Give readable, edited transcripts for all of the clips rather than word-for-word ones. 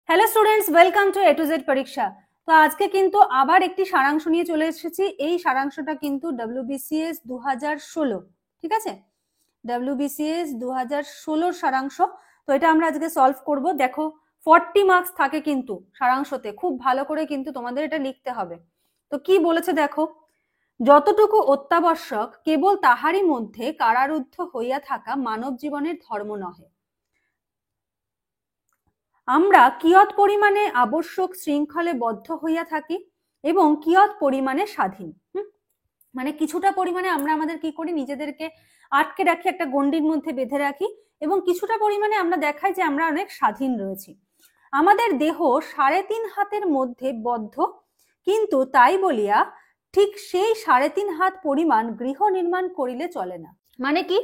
Hello students, welcome to A to Z পরীক্ষা। তো আজকে কিন্তু আবার একটি সারাংশ নিয়ে চলে এসেছি। এই সারাংশটা কিন্তু WBCS 2016, ঠিক আছে? WBCS 2016 সারাংশ। তো এটা আমরা আজকে সলভ করব। দেখো 40 মার্কস থাকে কিন্তু সারাংশতে, খুব ভালো করে কিন্তু তোমাদের এটা লিখতে হবে। তো কি বলেছে দেখো, যতটুকু অত্যাবশ্যক কেবল তাহারই মধ্যে কারারুদ্ধ হইয়া থাকা মানব জীবনের ধর্ম নহে। আমরা কিয়ৎ পরিমাণে আবশ্যক শৃঙ্খলে বদ্ধ হইয়া থাকি এবং কিয়ৎ পরিমাণে স্বাধীন। মানে কিছুটা পরিমাণে আমরা আমাদের কি করি, নিজেদেরকে আটকে রাখি, একটা গণ্ডির মধ্যে বেঁধে রাখি, এবং কিছুটা পরিমাণে আমরা দেখাই যে আমরা অনেক স্বাধীন রয়েছি। আমাদের দেহ 3.5 হাতের মধ্যে বদ্ধ, কিন্তু তাই বলিয়া ঠিক সেই 3.5 হাত পরিমাণ গৃহ নির্মাণ করিলে চলে না। মানে কি,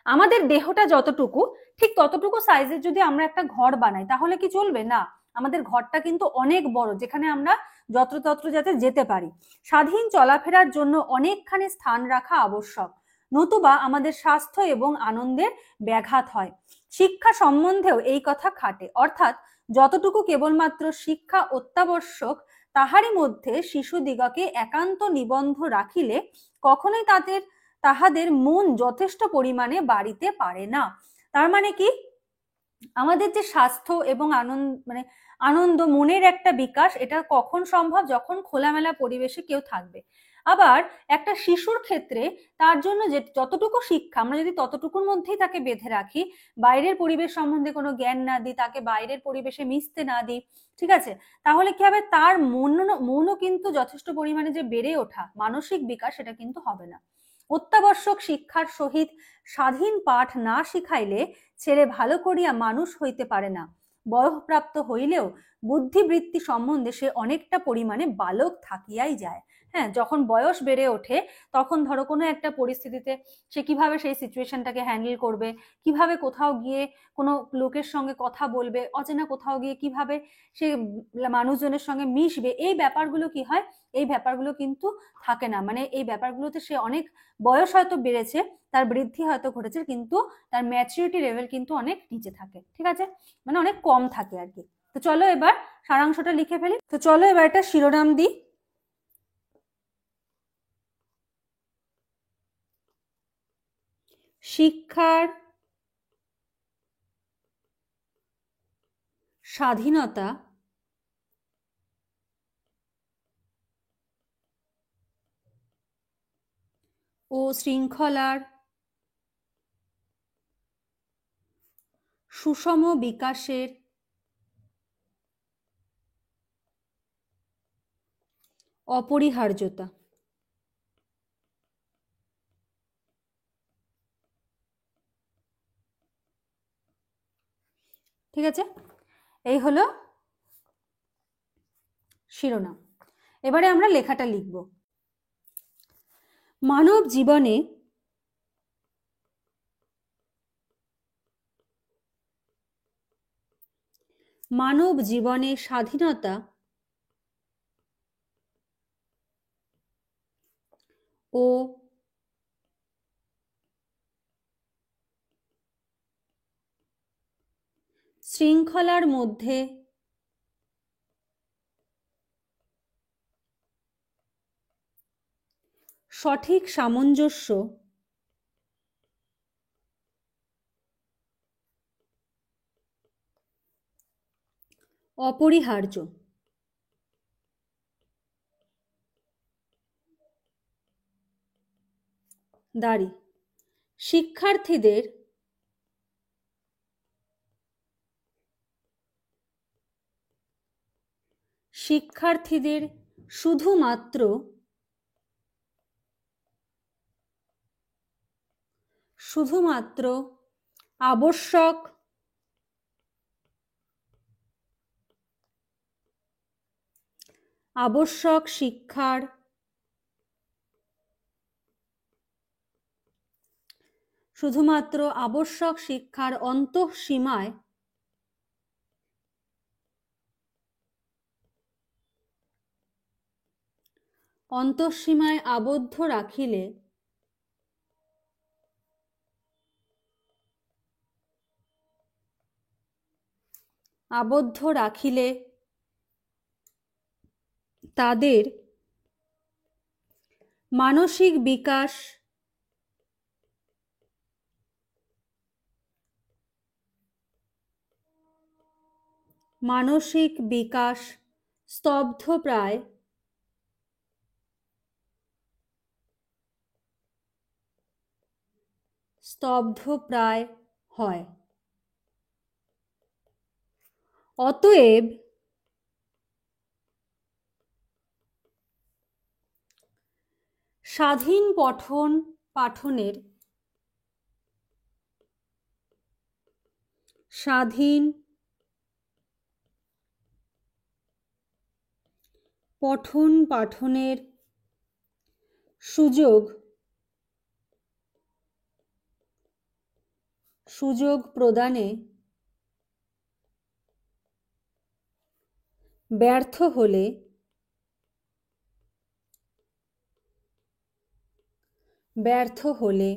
আমাদের দেহটা যতটুকু, ঠিক ততটুকু সাইজের যদি আমরা একটা ঘর বানাই তাহলে কি চলবে? না, আমাদের ঘরটা কিন্তু অনেক বড়, যেখানে আমরা যত্রতত্র যাতে যেতে পারি। স্বাধীন চলাফেরার জন্য অনেকখানি স্থান রাখা আবশ্যক, নতুবা আমাদের স্বাস্থ্য এবং আনন্দের ব্যাঘাত হয়। শিক্ষা সম্বন্ধেও এই কথা খাটে, অর্থাৎ যতটুকু কেবলমাত্র শিক্ষা অত্যাবশ্যক তাহারই মধ্যে শিশুদিগকে একান্ত নিবন্ধ রাখিলে কখনোই তাহাদের মন যথেষ্ট পরিমাণে বাড়িতে পারে না। তার মানে কি, আমাদের যে স্বাস্থ্য এবং আনন্দ মনের একটা বিকাশ, এটা কখন সম্ভব? যখন খোলামেলা পরিবেশে কেউ থাকবে। আবার একটা শিশুর ক্ষেত্রে তার জন্য যে যতটুকু শিক্ষা, আমরা যদি ততটুকুর মধ্যেই তাকে বেঁধে রাখি, বাইরের পরিবেশ সম্বন্ধে কোনো জ্ঞান না দিই, তাকে বাইরের পরিবেশে মিশতে না দিই, ঠিক আছে, তাহলে কি হবে? তার মনও কিন্তু যথেষ্ট পরিমাণে যে বেড়ে ওঠা মানসিক বিকাশ, সেটা কিন্তু হবে না। অত্যাবশ্যক শিক্ষার সহিত স্বাধীন পাঠ না শিখাইলে ছেলে ভালো করিয়া মানুষ হইতে পারে না। বয়ঃপ্রাপ্ত হইলেও বুদ্ধিবৃত্তি সম্বন্ধে সে অনেকটা পরিমাণে বালক থাকিয়াই যায়। হ্যাঁ, যখন বয়স বেড়ে ওঠে তখন ধরো কোনো একটা পরিস্থিতিতে সে কিভাবে সেই সিচুয়েশনটাকে হ্যান্ডেল করবে, কিভাবে কোথাও গিয়ে কোনো লোকের সঙ্গে কথা বলবে, অচেনা কোথাও গিয়ে কিভাবে সে মানুষজনের সঙ্গে মিশবে, এই ব্যাপারগুলো কি হয়? এই ব্যাপারগুলো কিন্তু থাকে না। মানে এই ব্যাপারগুলোতে সে অনেক, বয়স হয়তো বেড়েছে, তার বৃদ্ধি হয়তো ঘটেছে, কিন্তু তার ম্যাচুরিটি লেভেল কিন্তু অনেক নিচে থাকে, ঠিক আছে, মানে অনেক কম থাকে আর কি। তো চলো এবার সারাংশটা লিখে ফেলি। তো চলো এবার একটা শিরোনাম দিই। শিক্ষার স্বাধীনতা ও শৃঙ্খলার সুষম বিকাশের অপরিহার্যতা। ঠিক আছে, এই হলো শিরোনাম। এবারে আমরা লেখাটা লিখব। মানব জীবনে স্বাধীনতা ও শৃঙ্খলার মধ্যে সঠিক সামঞ্জস্য অপরিহার্য। দাঁড়ি শিক্ষার্থীদের শুধুমাত্র আবশ্যক শিক্ষার অন্তঃসীমায় আবদ্ধ রাখিলে আবদ্ধ রাখিলে তাদের মানসিক বিকাশ স্তব্ধপ্রায় হয়। অতএব স্বাধীন পাঠনের পঠন পাঠনের সুযোগ প্রদানে ব্যর্থ হলে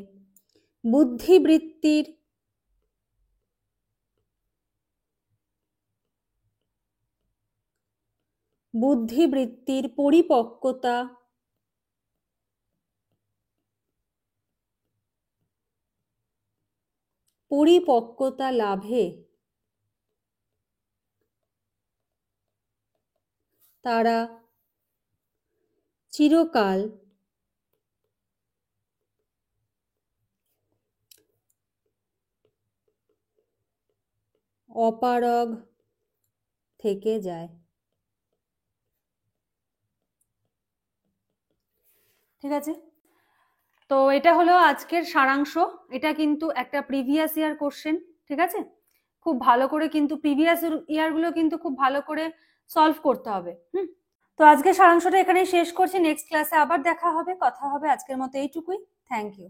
বুদ্ধিবৃত্তির পরিপক্কতা লাভে তারা চিরকাল অপারগ থেকে যায়। ঠিক আছে, তো এটা হলো আজকের সারাংশ। এটা কিন্তু একটা প্রিভিয়াস ইয়ার কোশ্চেন। ঠিক আছে, খুব ভালো করে কিন্তু প্রিভিয়াস ইয়ারগুলো কিন্তু খুব ভালো করে সলভ করতে হবে। তো আজকের সারাংশটা এখানেই শেষ করছি। নেক্সট ক্লাসে আবার দেখা হবে, কথা হবে। আজকের মতো এইটুকুই। Thank you.